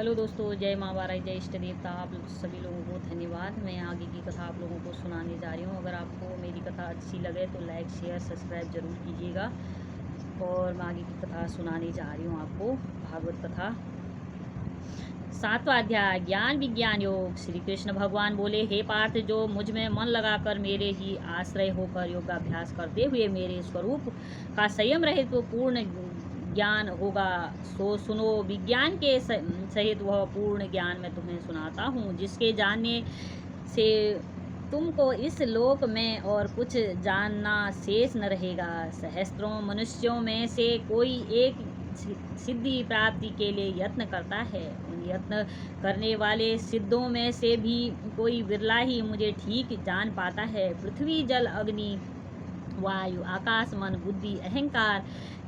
Hello दोस्तों, जय माँ वाराई, जय इष्ट देवता। आप सभी लोगों को धन्यवाद। मैं आगे की कथा आप लोगों को सुनाने जा रही हूँ। अगर आपको मेरी कथा अच्छी लगे तो लाइक शेयर सब्सक्राइब जरूर कीजिएगा। और मैं आगे की कथा सुनाने जा रही हूँ आपको, भागवत कथा 7वां अध्याय, ज्ञान विज्ञान योग। श्री कृष्ण भगवान बोले, हे पार्थ, जो मुझ में मन लगाकर मेरे ही आश्रय होकर योगाभ्यास करते हुए मेरे स्वरूप का संयम रहित पूर्ण ज्ञान होगा, सो सुनो। विज्ञान के सहित वह पूर्ण ज्ञान मैं तुम्हें सुनाता हूँ, जिसके जानने से तुमको इस लोक में और कुछ जानना शेष न रहेगा। सहस्त्रों मनुष्यों में से कोई एक सिद्धि प्राप्ति के लिए यत्न करता है। उन यत्न करने वाले सिद्धों में से भी कोई बिरला ही मुझे ठीक जान पाता है। पृथ्वी, जल, अग्नि, वायु, आकाश, मन, बुद्धि, अहंकार,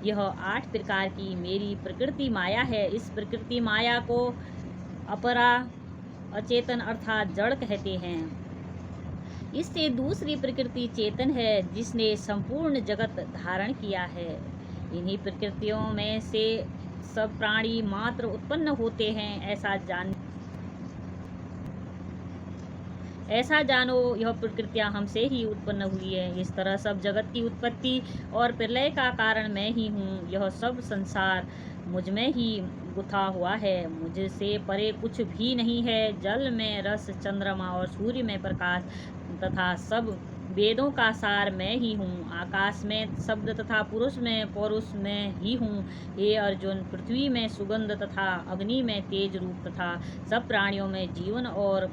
यह 8 प्रकार की मेरी प्रकृति माया है। इस प्रकृति माया को अपरा अचेतन अर्थात जड़ कहते हैं। इससे दूसरी प्रकृति चेतन है, जिसने संपूर्ण जगत धारण किया है। इन्हीं प्रकृतियों में से सब प्राणी मात्र उत्पन्न होते हैं, ऐसा जानो। यह प्रकृतियां हमसे ही उत्पन्न हुई है। इस तरह सब जगत की उत्पत्ति और प्रलय का कारण मैं ही हूँ। यह सब संसार मुझ में ही गुथा हुआ है, मुझसे परे कुछ भी नहीं है। जल में रस, चंद्रमा और सूर्य में प्रकाश तथा सब वेदों का सार मैं ही हूँ। आकाश में शब्द तथा पुरुष में पौरुष मैं ही हूँ। हे अर्जुन, पृथ्वी में सुगंध तथा अग्नि में तेज रूप तथा सब प्राणियों में जीवन और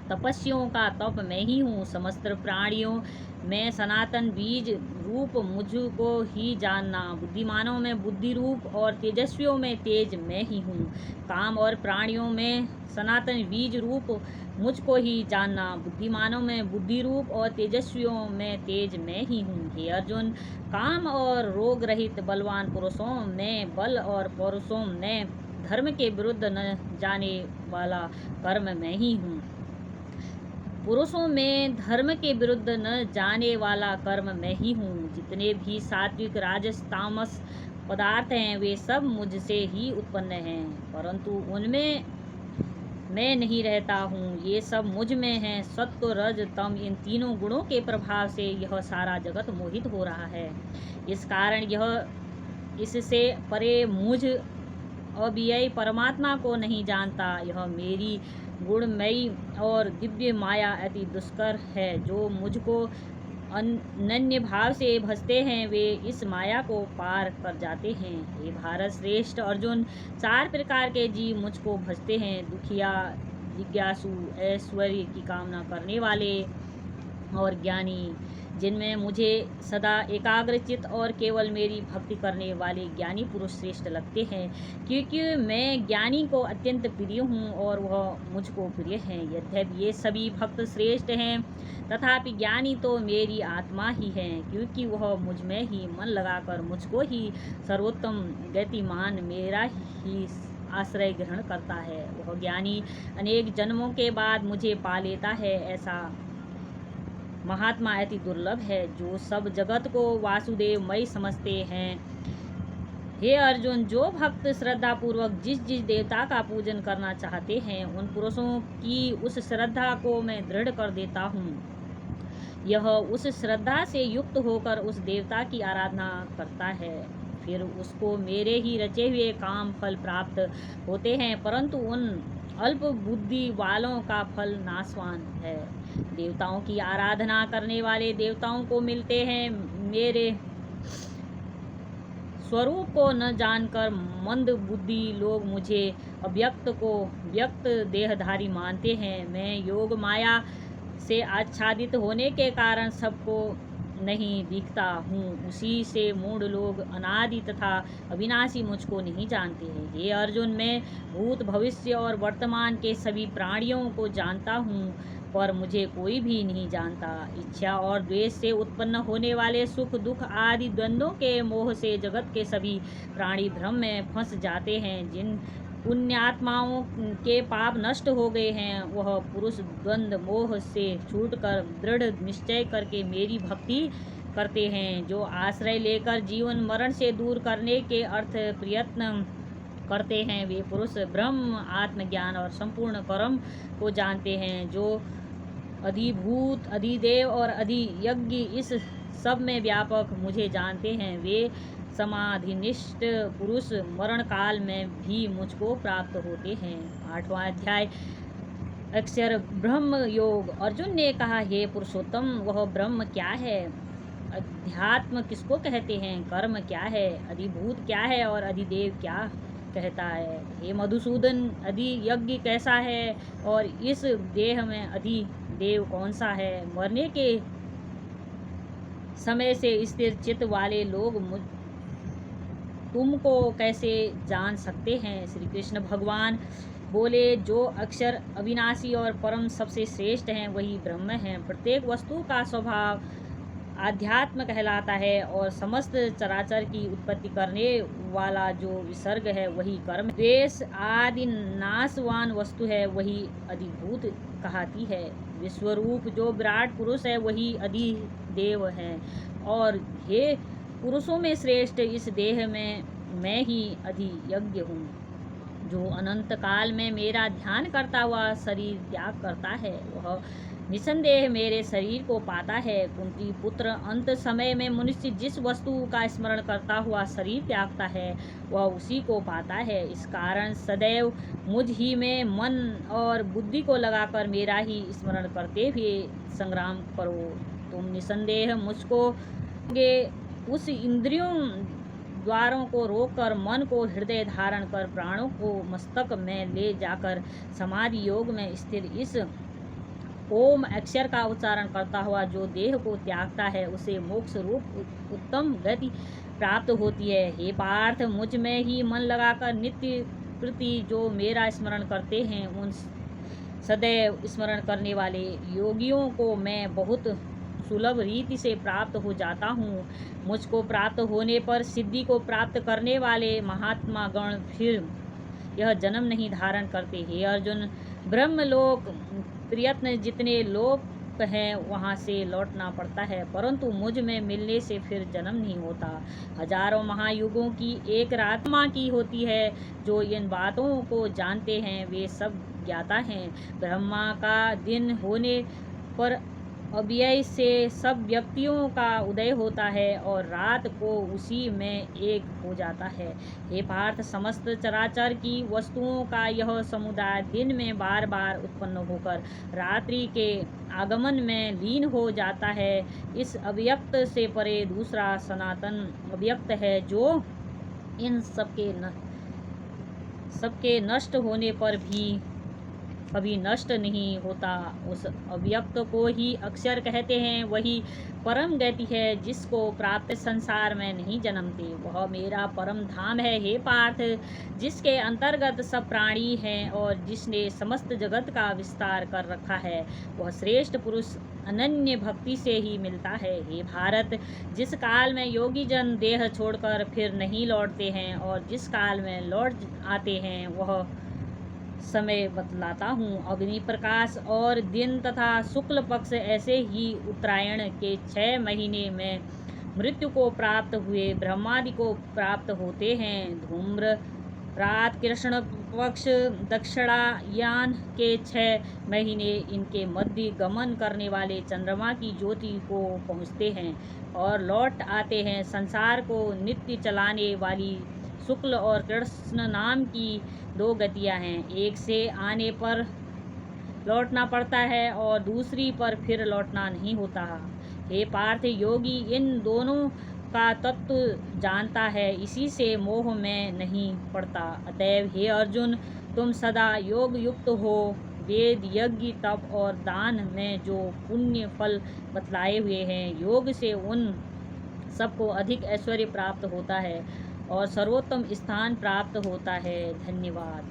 तपस्वियों का तप मैं ही हूँ। समस्त प्राणियों में सनातन बीज रूप मुझको ही जानना। बुद्धिमानों में बुद्धि रूप और तेजस्वियों में तेज मैं ही हूँ। काम और प्राणियों में सनातन बीज रूप मुझको ही जानना। बुद्धिमानों में बुद्धि रूप और तेजस्वियों में तेज मैं ही हूँ। हे अर्जुन, काम और रोग रहित बलवान पुरुषों में बल और पौरुषों में धर्म के विरुद्ध न जाने वाला कर्म मैं ही हूँ। पुरुषों में धर्म के विरुद्ध न जाने वाला कर्म मैं ही हूँ। जितने भी सात्विक, राजस, तामस पदार्थ हैं, वे सब मुझसे ही उत्पन्न हैं, परंतु उनमें मैं नहीं रहता हूँ। ये सब मुझ में हैं। सत्व, रज, तम, इन तीनों गुणों के प्रभाव से यह सारा जगत मोहित हो रहा है। इस कारण यह इससे परे मुझ अव्ययी परमात्मा को नहीं जानता। यह मेरी गुणमयी और दिव्य माया अति दुष्कर है। जो मुझको अनन्य भाव से भजते हैं, वे इस माया को पार कर जाते हैं। हे भारत श्रेष्ठ अर्जुन, 4 प्रकार के जीव मुझको भजते हैं। दुखिया, जिज्ञासु, ऐश्वर्य की कामना करने वाले और ज्ञानी, जिनमें मुझे सदा एकाग्रचित और केवल मेरी भक्ति करने वाले ज्ञानी पुरुष श्रेष्ठ लगते हैं, क्योंकि मैं ज्ञानी को अत्यंत प्रिय हूँ और वह मुझको प्रिय है। यद्यपि ये सभी भक्त श्रेष्ठ हैं, तथापि ज्ञानी तो मेरी आत्मा ही है, क्योंकि वह मुझ में ही मन लगाकर मुझको ही सर्वोत्तम गतिमान मेरा ही आश्रय ग्रहण करता है। वह ज्ञानी अनेक जन्मों के बाद मुझे पा लेता है। ऐसा महात्मा अति दुर्लभ है, जो सब जगत को वासुदेवमय समझते हैं। हे अर्जुन, जो भक्त श्रद्धा पूर्वक जिस जिस देवता का पूजन करना चाहते हैं, उन पुरुषों की उस श्रद्धा को मैं दृढ़ कर देता हूँ। यह उस श्रद्धा से युक्त होकर उस देवता की आराधना करता है, फिर उसको मेरे ही रचे हुए काम फल प्राप्त होते हैं, परंतु उन अल्प बुद्धि वालों का फल नाशवान है। देवताओं की आराधना करने वाले देवताओं को मिलते हैं। मेरे स्वरूप को न जानकर मंद बुद्धि लोग मुझे अव्यक्त को व्यक्त देहधारी मानते हैं। मैं योग माया से आच्छादित होने के कारण सबको नहीं दिखता हूँ। उसी से मूढ़ लोग अनादि तथा अविनाशी मुझको नहीं जानते हैं। हे अर्जुन, मैं भूत, भविष्य और वर्तमान के सभी प्राणियों को जानता हूँ, पर मुझे कोई भी नहीं जानता। इच्छा और द्वेष से उत्पन्न होने वाले सुख, दुख आदि द्वंद्वों के मोह से जगत के सभी प्राणी भ्रम में फंस जाते हैं। जिन पुण्यात्माओं के पाप नष्ट हो गए हैं, वह पुरुष द्वंद्व मोह से छूटकर दृढ़ निश्चय करके मेरी भक्ति करते हैं। जो आश्रय लेकर जीवन मरण से दूर करने के अर्थ प्रयत्न करते हैं वे पुरुष ब्रह्म, आत्मज्ञान और संपूर्ण कर्म को जानते हैं। जो अधिभूत, अधिदेव और अधियज्ञ इस सब में व्यापक मुझे जानते हैं, वे समाधिनिष्ठ पुरुष मरण काल में भी मुझको प्राप्त होते हैं। 8वां अध्याय अक्षर ब्रह्म योग। अर्जुन ने कहा, हे पुरुषोत्तम, वह ब्रह्म क्या है? अध्यात्म किसको कहते हैं? कर्म क्या है? अधिभूत क्या है और अधिदेव क्या कहता है? हे मधुसूदन, अधियज्ञ कैसा है और इस देह में अधिदेव कौन सा है? मरने के समय से स्थिर चित्त वाले लोग तुमको कैसे जान सकते हैं? श्री कृष्ण भगवान बोले, जो अक्षर अविनाशी और परम सबसे श्रेष्ठ हैं वही ब्रह्म हैं। प्रत्येक वस्तु का स्वभाव आध्यात्म कहलाता है और समस्त चराचर की उत्पत्ति करने वाला जो विसर्ग है वही कर्म। द्वेष आदि नाशवान वस्तु है वही अधिभूत कहती है। विश्वरूप जो विराट पुरुष है वही अधिदेव है। और हे पुरुषों में श्रेष्ठ, इस देह में मैं ही अधियज्ञ हूँ। जो अनंत काल में मेरा ध्यान करता हुआ शरीर त्याग करता है वह निसंदेह मेरे शरीर को पाता है। कुंती पुत्र, अंत समय में मनुष्य जिस वस्तु का स्मरण करता हुआ शरीर त्यागता है वह उसी को पाता है। इस कारण सदैव मुझ ही में मन और बुद्धि को लगाकर मेरा ही स्मरण करते हुए संग्राम करो। तुम निसंदेह मुझको उस इंद्रियों द्वारों को रोककर मन को हृदय धारण कर प्राणों को मस्तक में ले जाकर समाधि योग में स्थिर इस ओम अक्षर का उच्चारण करता हुआ जो देह को त्यागता है उसे मोक्ष रूप उत्तम गति प्राप्त होती है। हे पार्थ, मुझ में ही मन लगाकर नित्य प्रति जो मेरा स्मरण करते हैं उन सदैव स्मरण करने वाले योगियों को मैं बहुत सुलभ रीति से प्राप्त हो जाता हूँ। मुझको प्राप्त होने पर सिद्धि को प्राप्त करने वाले महात्मा गण फिर यह जन्म नहीं धारण करते। हे अर्जुन, ब्रह्मलोक प्रयत्न जितने लोक हैं वहाँ से लौटना पड़ता है, परंतु मुझ में मिलने से फिर जन्म नहीं होता। हजारों महायुगों की एक रात माँ की होती है। जो इन बातों को जानते हैं वे सब ज्ञाता हैं। ब्रह्मा का दिन होने पर अव्यय से सब व्यक्तियों का उदय होता है और रात को उसी में एक हो जाता है। हे पार्थ, समस्त चराचर की वस्तुओं का यह समुदाय दिन में बार बार उत्पन्न होकर रात्रि के आगमन में लीन हो जाता है। इस अव्यक्त से परे दूसरा सनातन अव्यक्त है जो इन सबके नष्ट होने पर भी कभी नष्ट नहीं होता। उस अव्यक्त को ही अक्षर कहते हैं। वही परम गति है जिसको प्राप्त संसार में नहीं जन्मते। वह मेरा परम धाम है। हे पार्थ, जिसके अंतर्गत सब प्राणी हैं और जिसने समस्त जगत का विस्तार कर रखा है वह श्रेष्ठ पुरुष अनन्य भक्ति से ही मिलता है। हे भारत, जिस काल में योगी जन देह छोड़कर फिर नहीं लौटते हैं और जिस काल में लौट आते हैं वह समय बतलाता हूँ। अग्नि प्रकाश और दिन तथा शुक्ल पक्ष ऐसे ही उत्तरायण के 6 महीने में मृत्यु को प्राप्त हुए ब्रह्मादि को प्राप्त होते हैं। धूम्र रात कृष्ण पक्ष दक्षिणायन के 6 महीने इनके मध्य गमन करने वाले चंद्रमा की ज्योति को पहुँचते हैं और लौट आते हैं। संसार को नित्य चलाने वाली शुक्ल और कृष्ण नाम की 2 गतियाँ हैं। एक से आने पर लौटना पड़ता है और दूसरी पर फिर लौटना नहीं होता। हे पार्थ, योगी इन दोनों का तत्व जानता है, इसी से मोह में नहीं पड़ता। अतएव हे अर्जुन, तुम सदा योग युक्त हो। वेद, यज्ञ, तप और दान में जो पुण्य फल बतलाए हुए हैं, योग से उन सबको अधिक ऐश्वर्य प्राप्त होता है और सर्वोत्तम स्थान प्राप्त होता है। धन्यवाद।